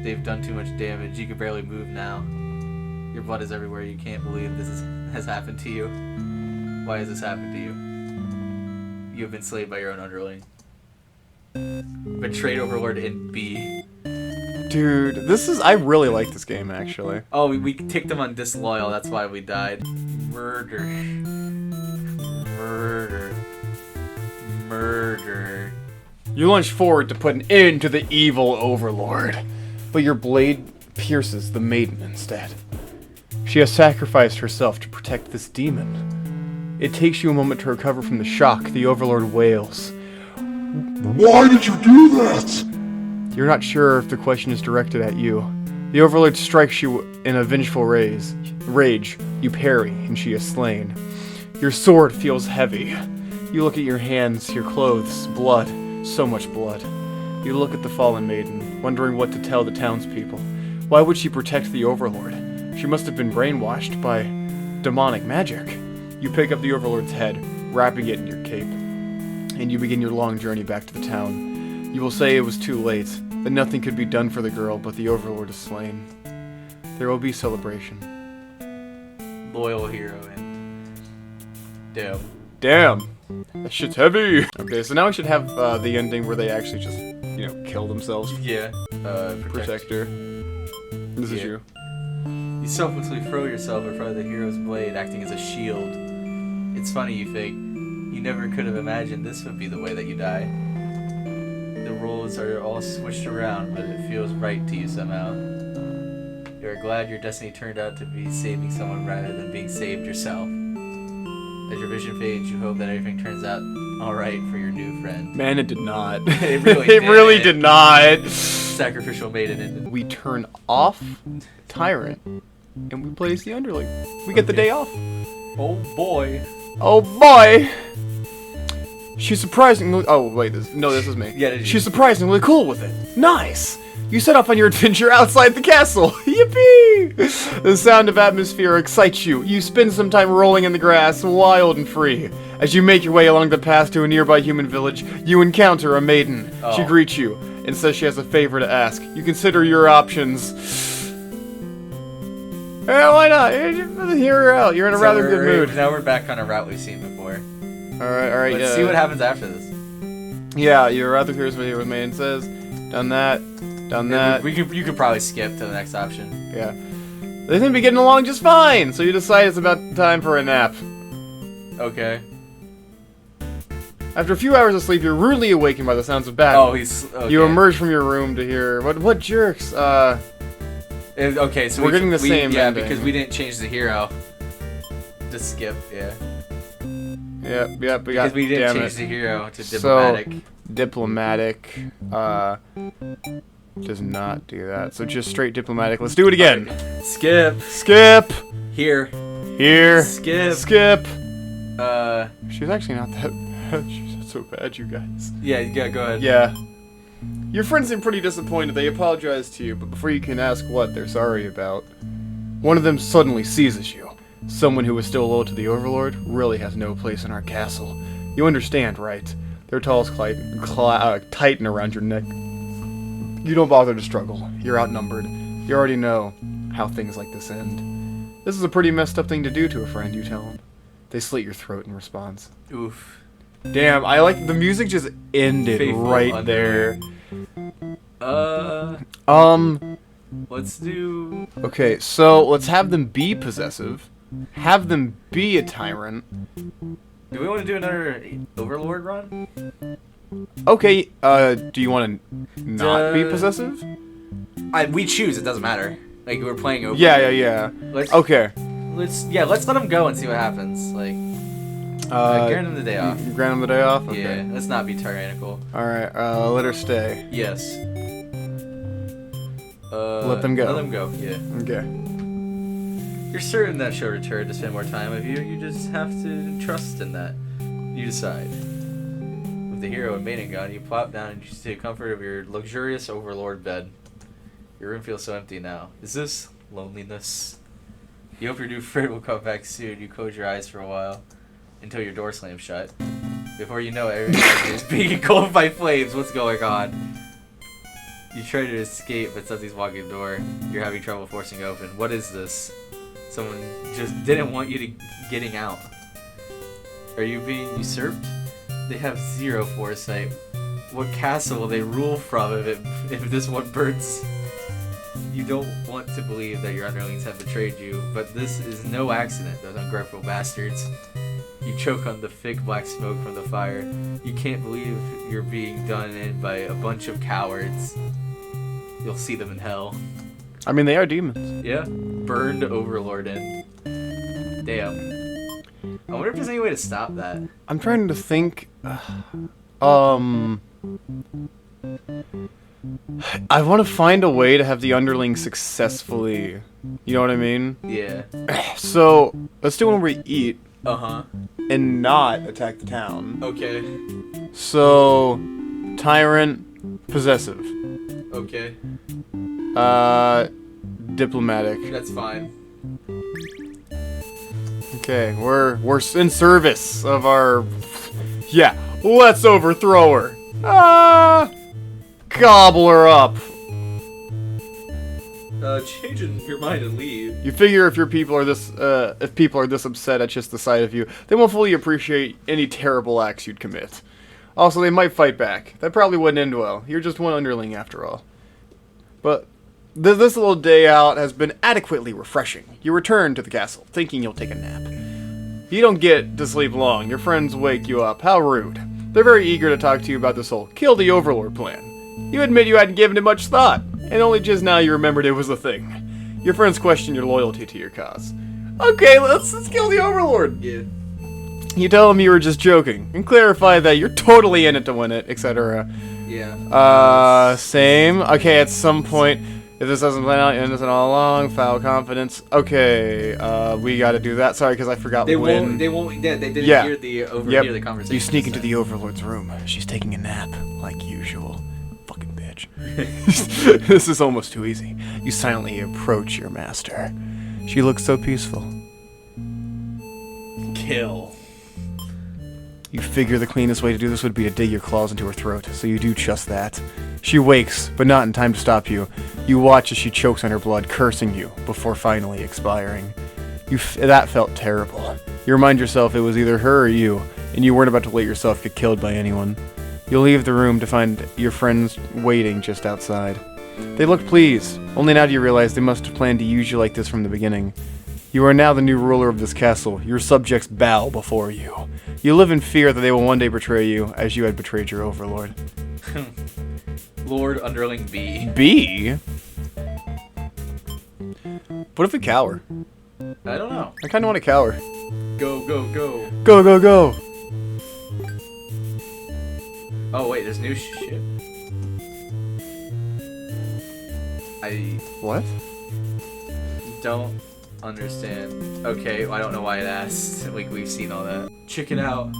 They've done too much damage. You can barely move now. Your blood is everywhere. You can't believe has happened to you. Why has this happened to you? You have been slayed by your own underling. Betrayed Overlord in B. Dude, I really like this game, actually. Oh, we ticked him on disloyal. That's why we died. Murder. Murder. Murder. You lunge forward to put an end to the evil Overlord, but your blade pierces the Maiden instead. She has sacrificed herself to protect this demon. It takes you a moment to recover from the shock. The Overlord wails. Why did you do that? You're not sure if the question is directed at you. The Overlord strikes you in a vengeful rage. You parry, and she is slain. Your sword feels heavy. You look at your hands, your clothes, blood, so much blood. You look at the fallen maiden, wondering what to tell the townspeople. Why would she protect the Overlord? She must have been brainwashed by demonic magic. You pick up the Overlord's head, wrapping it in your cape, and you begin your long journey back to the town. You will say it was too late, that nothing could be done for the girl, but the Overlord is slain. There will be celebration. Loyal hero and damn. Damn! That shit's heavy! Okay, so now we should have the ending where they actually just, kill themselves. Yeah. Protect her. This is Yeah. you. You selflessly throw yourself in front of the hero's blade, acting as a shield. It's funny you think. You never could have imagined this would be the way that you die. The roles are all switched around, but it feels right to you somehow. You are glad your destiny turned out to be saving someone rather than being saved yourself. As your vision fades, you hope that everything turns out alright for your new friend. Man, it did not. It really it really didn't. did not. Sacrificial maiden ended. We turn off Tyrant, and we place the Underling. We get the day off. Oh boy. Oh boy! She's surprisingly. Oh wait, this is me. Yeah, did you? She's surprisingly cool with it. Nice. You set off on your adventure outside the castle. Yippee! The sound of atmosphere excites you. You spend some time rolling in the grass, wild and free. As you make your way along the path to a nearby human village, you encounter a maiden. She Oh. greets you and says she has a favor to ask. You consider your options. Why not? Hear her out. You're in a rather good mood. Now we're back on a route we've seen before. All right. Let's see what happens after this. Yeah, you're rather curious what your maiden says. Done that. Done that. You could probably skip to the next option. Yeah. They seem to be getting along just fine, so you decide it's about time for a nap. Okay. After a few hours of sleep, you're rudely awakened by the sounds of battle. Oh, he's. Okay. You emerge from your room to hear what jerks. Okay, so We're getting the same Yeah, ending. because we didn't change the hero. Just skip. Yeah. Yep. We got. Because we didn't damn change it. the hero to diplomatic. Diplomatic. Does not do that. So just straight diplomatic. Let's do it again. Skip. Skip. Here. Here. Skip. Skip. Uh. She's actually not that bad. She's not so bad, you guys. Yeah. Go ahead. Yeah. Your friends seem pretty disappointed. They apologize to you, but before you can ask what they're sorry about, one of them suddenly seizes you. Someone who is still loyal to the Overlord really has no place in our castle. You understand, right? Their tallest tighten around your neck. You don't bother to struggle. You're outnumbered. You already know how things like this end. This is a pretty messed up thing to do to a friend, you tell them. They slit your throat in response. Oof. Damn, I like the music just ended Faithful right there. Let's do. Okay, so let's have them be possessive. Have them be a tyrant. Do we want to do another Overlord run? Okay, do you want to not be possessive? We choose. It doesn't matter. Like we're playing Overlord. Yeah. Let's. Okay. Let's let him go and see what happens. Like. Grant him the day off. Grant him the day off? Okay. Yeah, let's not be tyrannical. Alright, let her stay. Yes. Let them go. Let them go, yeah. Okay. You're certain that she'll return to spend more time with you. You just have to trust in that. You decide. With the hero and Maiden gone, you plop down and you see the comfort of your luxurious Overlord bed. Your room feels so empty now. Is this loneliness? You hope your new friend will come back soon. You close your eyes for a while. Until your door slams shut. Before you know it, everything is being engulfed by flames. What's going on? You try to escape, but something's walking the door. You're having trouble forcing it open. What is this? Someone just didn't want you to getting out. Are you being usurped? They have zero foresight. What castle will they rule from if this one burns? You don't want to believe that your underlings have betrayed you, but this is no accident, those ungrateful bastards. You choke on the thick black smoke from the fire. You can't believe you're being done in by a bunch of cowards. You'll see them in hell. I mean, they are demons. Yeah, burned Overlord in. Damn. I wonder if there's any way to stop that. I'm trying to think. I want to find a way to have the underling successfully. You know what I mean? Yeah. So let's do one where we eat Uh-huh. and not attack the town. Okay. So, tyrant, possessive. Okay. Diplomatic. That's fine. Okay, we're in service of our. Yeah, let's overthrow her. Gobble her up. Changing your mind and leave. You figure if people are this upset at just the sight of you, they won't fully appreciate any terrible acts you'd commit. Also, they might fight back. That probably wouldn't end well. You're just one underling after all. But this little day out has been adequately refreshing. You return to the castle, thinking you'll take a nap. You don't get to sleep long. Your friends wake you up. How rude. They're very eager to talk to you about this whole kill the Overlord plan. You admit you hadn't given it much thought, and only just now you remembered it was a thing. Your friends question your loyalty to your cause. Okay, let's kill the Overlord. Yeah. You tell them you were just joking, and clarify that you're totally in it to win it, etc. Yeah. Same. Okay, at some point, if this doesn't plan out, you're innocent all along. Foul confidence. Okay, we gotta do that. Sorry, because I forgot when. They won't. They didn't Yeah. hear the conversation. You sneak into the Overlord's room. She's taking a nap, like usual. Fucking bitch. This is almost too easy. You silently approach your master. She looks so peaceful. Kill. You figure the cleanest way to do this would be to dig your claws into her throat, so you do just that. She wakes, but not in time to stop you. You watch as she chokes on her blood, cursing you, before finally expiring. That felt terrible. You remind yourself it was either her or you, and you weren't about to let yourself get killed by anyone. You leave the room to find your friends waiting just outside. They looked pleased, only now do you realize they must have planned to use you like this from the beginning. You are now the new ruler of this castle. Your subjects bow before you. You live in fear that they will one day betray you, as you had betrayed your overlord. Lord Underling B. B? What if we cower? I don't know. I kind of want to cower. Go, go, go. Go, go, go! Oh, wait, there's new shit. I What? don't understand. Okay, I don't know why it asked. Like, we've seen all that. Chicken out.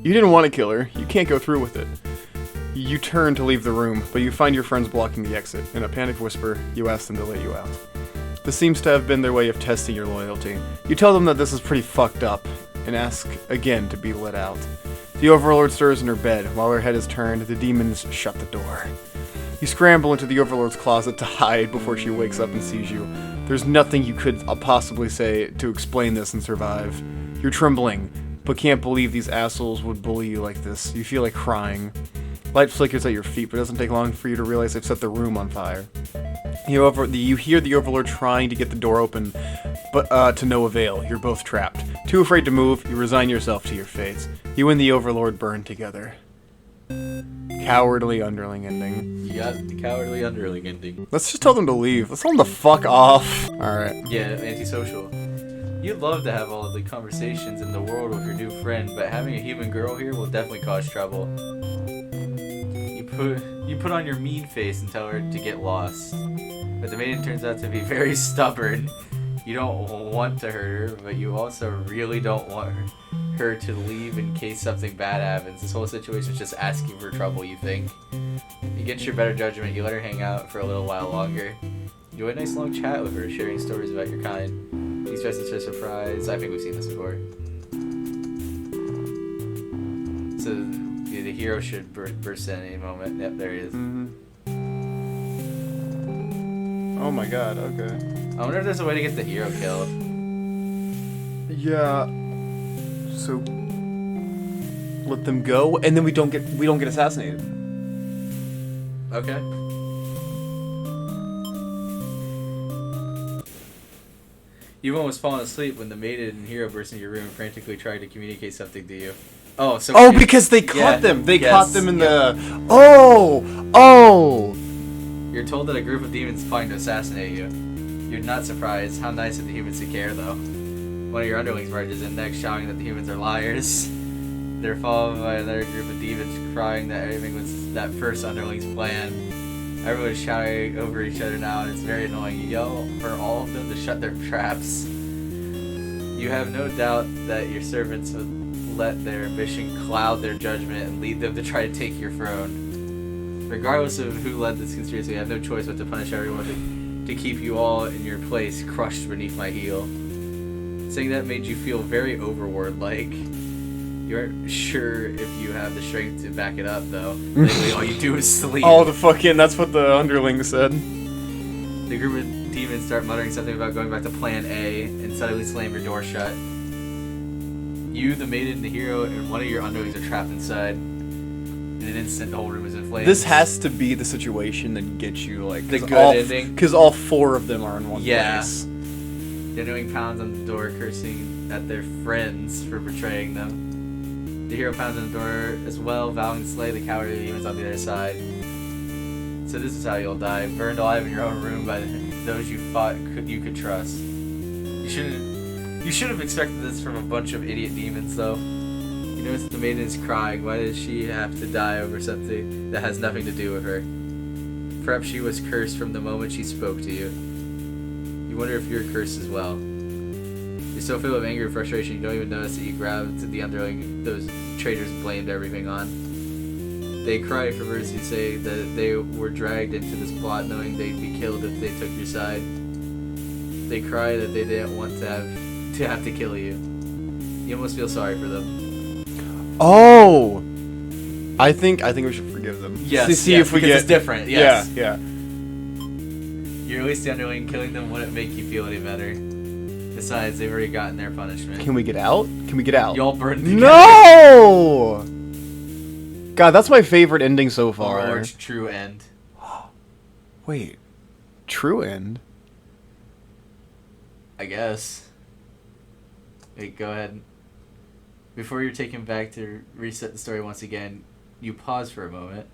You didn't want to kill her. You can't go through with it. You turn to leave the room, but you find your friends blocking the exit. In a panicked whisper, you ask them to let you out. This seems to have been their way of testing your loyalty. You tell them that this is pretty fucked up, and ask again to be let out. The Overlord stirs in her bed. While her head is turned, the demons shut the door. You scramble into the Overlord's closet to hide before she wakes up and sees you. There's nothing you could possibly say to explain this and survive. You're trembling, but can't believe these assholes would bully you like this. You feel like crying. Light flickers at your feet, but it doesn't take long for you to realize they've set the room on fire. You hear the Overlord trying to get the door open, but to no avail. You're both trapped. Too afraid to move, you resign yourself to your fate. You and the Overlord burn together. Cowardly underling ending. You got the cowardly Underling ending. Let's just tell them to leave. Let's tell them to fuck off. Alright. Yeah, antisocial. You'd love to have all of the conversations in the world with your new friend, but having a human girl here will definitely cause trouble. You put on your mean face and tell her to get lost. But the maiden turns out to be very stubborn. You don't want to hurt her, but you also really don't want her to leave in case something bad happens. This whole situation is just asking for trouble, you think. Against your better judgment, you let her hang out for a little while longer. Enjoy a nice long chat with her, sharing stories about your kind. These dresses are a surprise. I think we've seen this before. So the hero should burst in any moment. Yep, there he is. Oh my god, okay. I wonder if there's a way to get the hero killed. Yeah. So let them go, and then we don't get assassinated. Okay. You've almost fallen asleep when the Maiden and hero burst into your room and frantically tried to communicate something to you. Oh, so Oh, because they caught them. They caught them in the. Oh. You're told that a group of demons is plotting to assassinate you. You're not surprised. How nice of the humans to care, though. One of your underlings barges in next, shouting that the humans are liars. They're followed by another group of demons crying that everything was that first underling's plan. Everyone's shouting over each other now, and it's very annoying. You yell for all of them to shut their traps. You have no doubt that your servants would let their ambition cloud their judgment and lead them to try to take your throne. Regardless of who led this conspiracy, I have no choice but to punish everyone to keep you all in your place, crushed beneath my heel. Saying that made you feel very Overlord-like. You aren't sure if you have the strength to back it up, though. Lately, all you do is sleep. Oh, the fucking. That's what the underling said. The group of demons start muttering something about going back to Plan A and suddenly slam your door shut. You, the Maiden, the hero, and one of your underlings are trapped inside. In an instant, the whole room is in flames. This has to be the situation that gets you like the good ending. Because all four of them are in one place. The underling pounds on the door, cursing at their friends for betraying them. The hero pounds on the door as well, vowing to slay the cowardly demons on the other side. So this is how you'll die, burned alive in your own room by those you thought you could trust. You should have expected this from a bunch of idiot demons, though. You notice that the Maiden is crying. Why does she have to die over something that has nothing to do with her? Perhaps she was cursed from the moment she spoke to you. You wonder if you're cursed as well. You're so filled with anger and frustration, you don't even notice that you grabbed the underling those traitors blamed everything on. They cry for mercy, say that they were dragged into this plot knowing they'd be killed if they took your side. They cry that they didn't want to have to kill you. You almost feel sorry for them. Oh, I think we should forgive them. Yes, see if we get it's different. Yes. Yeah. You release the underling, killing them wouldn't make you feel any better. Besides, they've already gotten their punishment. Can we get out? You all burned together. No! God, that's my favorite ending so far. Overlord's true end. Wait, true end? I guess. Wait, go ahead. Before you're taken back to reset the story once again, you pause for a moment.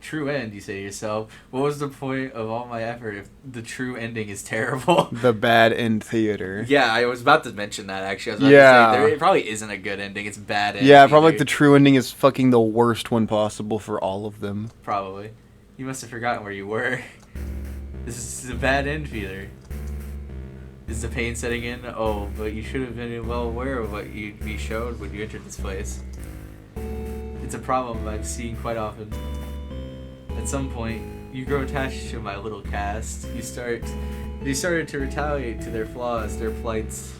True end, you say to yourself. What was the point of all my effort if the true ending is terrible? The bad end theater. Yeah, I was about to mention that, actually. I was about to say, it probably isn't a good ending. It's bad ending. Yeah, probably like the true ending is fucking the worst one possible for all of them. Probably. You must have forgotten where you were. This is a bad end feeder. Is the pain setting in? Oh, but you should have been well aware of what you'd be shown when you entered this place. It's a problem I've seen quite often. At some point, you grow attached to my little cast. You started to retaliate to their flaws, their plights.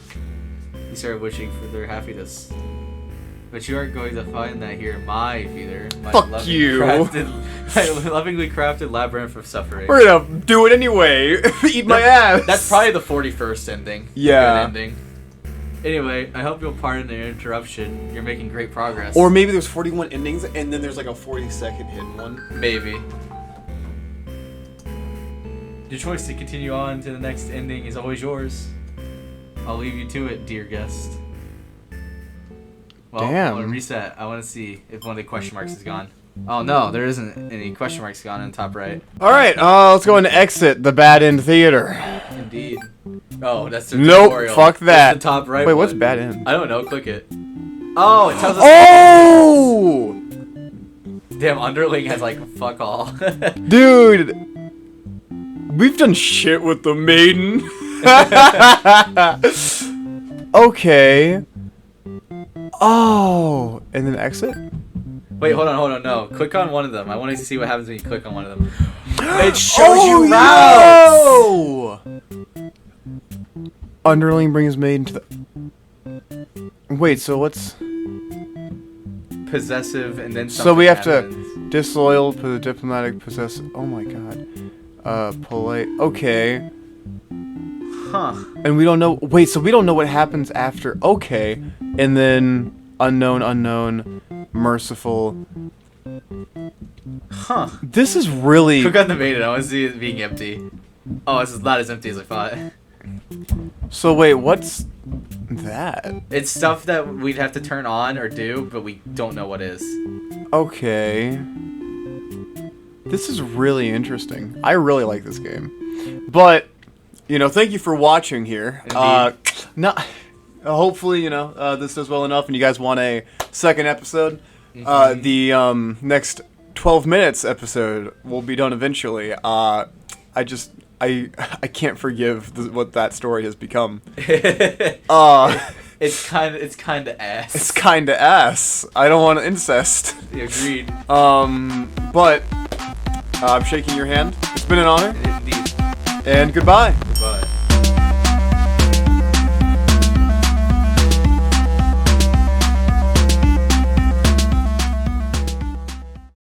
You started wishing for their happiness. But you aren't going to find that here in my feeder. Fuck you! My lovingly crafted labyrinth of suffering. We're gonna do it anyway. Eat my ass. That's probably the 41st ending. Yeah. Good ending. Anyway, I hope you'll pardon the interruption. You're making great progress. Or maybe there's 41 endings and then there's like a 40-second hidden one. Maybe. Your choice to continue on to the next ending is always yours. I'll leave you to it, dear guest. Well, Damn. I want to reset. I want to see if one of the question marks is gone. Oh no, there isn't any question marks gone in the top right. Alright, let's go into exit the bad end theater. Indeed. Oh, that's the Nope, tutorial. fuck that. That's the top right Wait, one. what's bad end? I don't know, click it. Oh, it tells us. Oh! Damn, Underling has like fuck all. Dude! We've done shit with the Maiden. Okay. Oh, and then exit? Wait, hold on, no. Click on one of them. I want to see what happens when you click on one of them. It shows you routes! Underling brings Maiden to the... Wait, so what's... Possessive and then So we have happens. to disloyal, diplomatic, possessive... Oh my god. Polite. Okay. Huh. And we don't know. Wait, so we don't know what happens after. Okay. And then unknown, merciful. Huh. This is really. Click on the Maiden. I want to see it being empty. Oh, it's not as empty as I thought. So wait, what's that? It's stuff that we'd have to turn on or do, but we don't know what is. Okay. This is really interesting. I really like this game. But, you know, thank you for watching here. Hopefully, you know, this does well enough and you guys want a second episode. The next 12 minutes episode will be done eventually. I can't forgive what that story has become. It's kind of ass. It's kind of ass. I don't want incest. Agreed. But I'm shaking your hand. It's been an honor. Indeed. And goodbye.